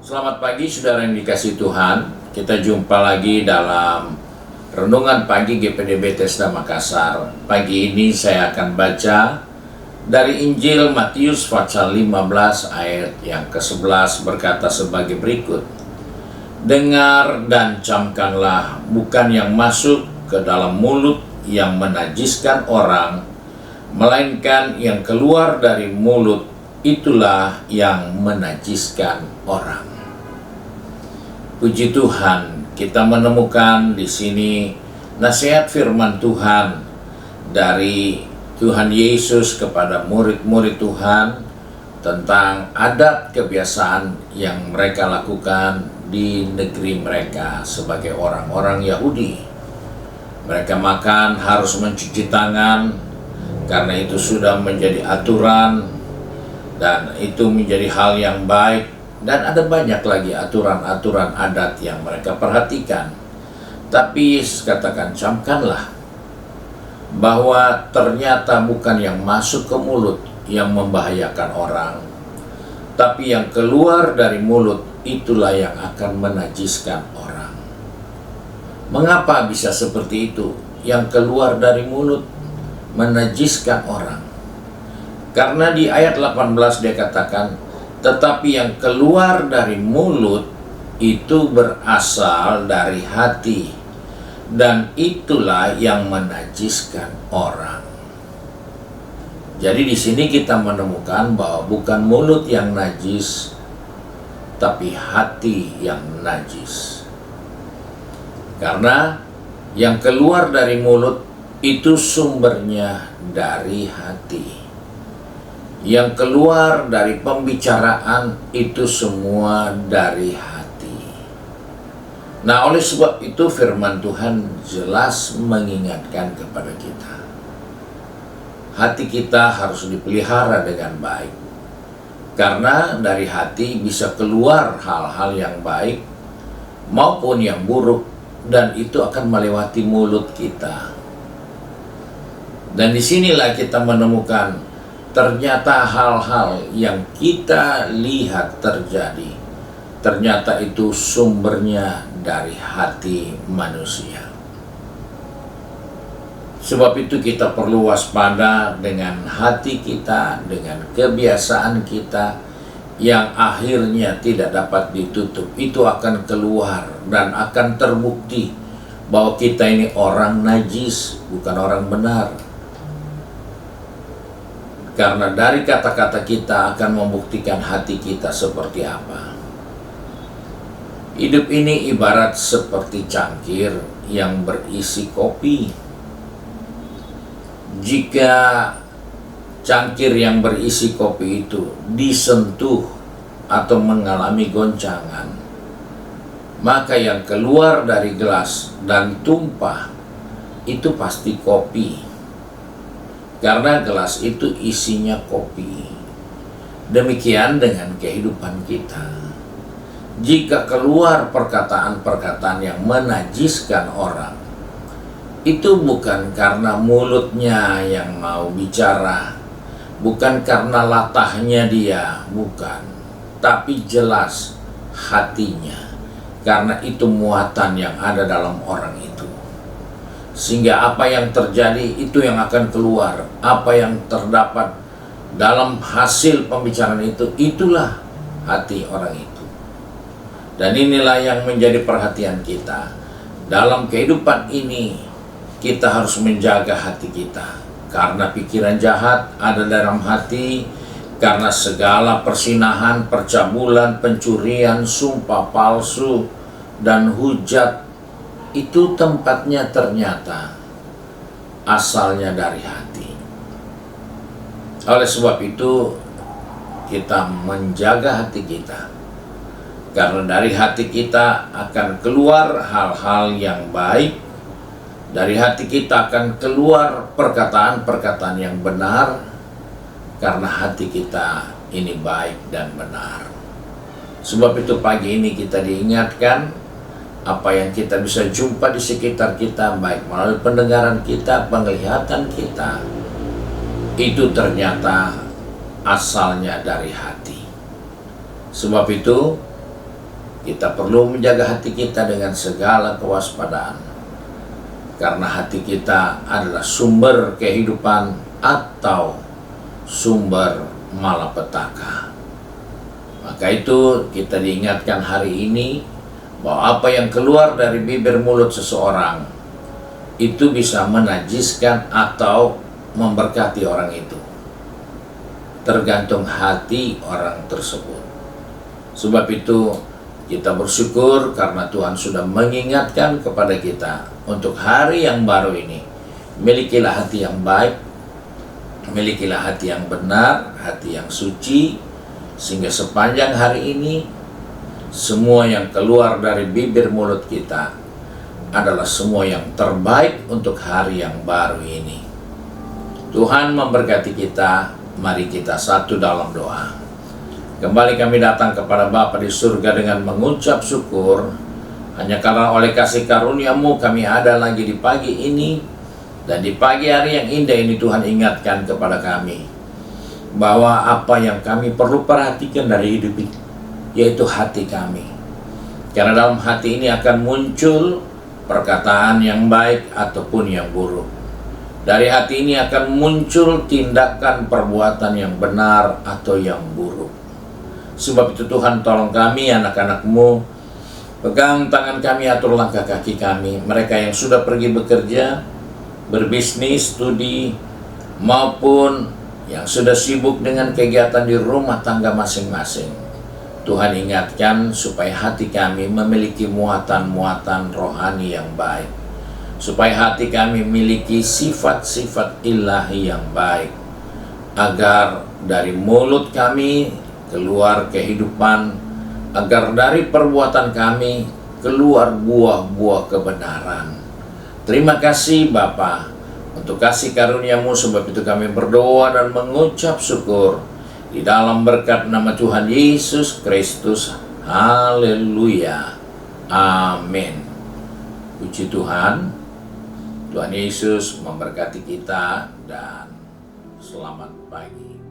Selamat pagi saudara yang dikasihi Tuhan. Kita jumpa lagi dalam Renungan Pagi GPD Bethesda Makassar. Pagi ini saya akan baca dari Injil Matius pasal 15 ayat yang ke-11 berkata sebagai berikut. Dengar dan camkanlah, bukan yang masuk ke dalam mulut yang menajiskan orang, melainkan yang keluar dari mulut, itulah yang menajiskan orang. Puji Tuhan, kita menemukan di sini nasihat firman Tuhan dari Tuhan Yesus kepada murid-murid Tuhan tentang adat kebiasaan yang mereka lakukan di negeri mereka sebagai orang-orang Yahudi. Mereka makan harus mencuci tangan karena itu sudah menjadi aturan dan itu menjadi hal yang baik. Dan ada banyak lagi aturan-aturan adat yang mereka perhatikan. Tapi Yesus katakan, camkanlah bahwa ternyata bukan yang masuk ke mulut yang membahayakan orang, tapi yang keluar dari mulut itulah yang akan menajiskan orang. Mengapa bisa seperti itu? Yang keluar dari mulut menajiskan orang. Karena di ayat 18 dia katakan, tetapi yang keluar dari mulut itu berasal dari hati, dan itulah yang menajiskan orang. Jadi di sini kita menemukan bahwa bukan mulut yang najis, tapi hati yang najis. Karena yang keluar dari mulut itu sumbernya dari hati. Yang keluar dari pembicaraan itu semua dari hati. Nah, oleh sebab itu firman Tuhan jelas mengingatkan kepada kita. Hati kita harus dipelihara dengan baik. Karena dari hati bisa keluar hal-hal yang baik maupun yang buruk, dan itu akan melewati mulut kita. Dan disinilah kita menemukan ternyata hal-hal yang kita lihat terjadi, ternyata itu sumbernya dari hati manusia. Sebab itu kita perlu waspada dengan hati kita, dengan kebiasaan kita yang akhirnya tidak dapat ditutup. Itu akan keluar dan akan terbukti bahwa kita ini orang najis, bukan orang benar. Karena dari kata-kata kita akan membuktikan hati kita seperti apa. Hidup ini ibarat seperti cangkir yang berisi kopi. Jika cangkir yang berisi kopi itu disentuh atau mengalami goncangan, maka yang keluar dari gelas dan tumpah itu pasti kopi. Karena gelas itu isinya kopi. Demikian dengan kehidupan kita. Jika keluar perkataan-perkataan yang menajiskan orang, itu bukan karena mulutnya yang mau bicara, bukan karena latahnya dia, bukan. Tapi jelas hatinya. Karena itu muatan yang ada dalam orang itu. Sehingga apa yang terjadi itu yang akan keluar. Apa yang terdapat dalam hasil pembicaraan itu, itulah hati orang itu. Dan inilah yang menjadi perhatian kita. Dalam kehidupan ini, kita harus menjaga hati kita. Karena pikiran jahat ada dalam hati. Karena segala persinahan, percabulan, pencurian, sumpah palsu, dan hujat, itu tempatnya ternyata asalnya dari hati. Oleh sebab itu kita menjaga hati kita, karena dari hati kita akan keluar hal-hal yang baik. Dari hati kita akan keluar perkataan-perkataan yang benar, karena hati kita ini baik dan benar. Sebab itu pagi ini kita diingatkan apa yang kita bisa jumpa di sekitar kita, baik melalui pendengaran kita, penglihatan kita, itu ternyata asalnya dari hati. Sebab itu kita perlu menjaga hati kita dengan segala kewaspadaan, karena hati kita adalah sumber kehidupan atau sumber malapetaka. Maka itu kita diingatkan hari ini bahwa apa yang keluar dari bibir mulut seseorang itu bisa menajiskan atau memberkati orang itu, tergantung hati orang tersebut. Sebab itu kita bersyukur karena Tuhan sudah mengingatkan kepada kita untuk hari yang baru ini. Milikilah hati yang baik, milikilah hati yang benar, hati yang suci, sehingga sepanjang hari ini semua yang keluar dari bibir mulut kita adalah semua yang terbaik untuk hari yang baru ini. Tuhan memberkati kita. Mari kita satu dalam doa. Kembali kami datang kepada Bapa di surga dengan mengucap syukur, hanya karena oleh kasih karunia-Mu kami ada lagi di pagi ini. Dan di pagi hari yang indah ini Tuhan ingatkan kepada kami bahwa apa yang kami perlu perhatikan dari hidup ini, yaitu hati kami. Karena dalam hati ini akan muncul perkataan yang baik ataupun yang buruk. Dari hati ini akan muncul tindakan perbuatan yang benar atau yang buruk. Sebab itu Tuhan tolong kami, anak-anak-Mu, pegang tangan kami, atur langkah kaki kami. Mereka yang sudah pergi bekerja, berbisnis, studi, maupun yang sudah sibuk dengan kegiatan di rumah tangga masing-masing. Tuhan ingatkan supaya hati kami memiliki muatan-muatan rohani yang baik, supaya hati kami memiliki sifat-sifat ilahi yang baik, agar dari mulut kami keluar kehidupan, agar dari perbuatan kami keluar buah-buah kebenaran. Terima kasih Bapa untuk kasih karunia-Mu, sebab itu kami berdoa dan mengucap syukur di dalam berkat nama Tuhan Yesus Kristus. Haleluya. Amin. Puji Tuhan. Tuhan Yesus memberkati kita dan selamat pagi.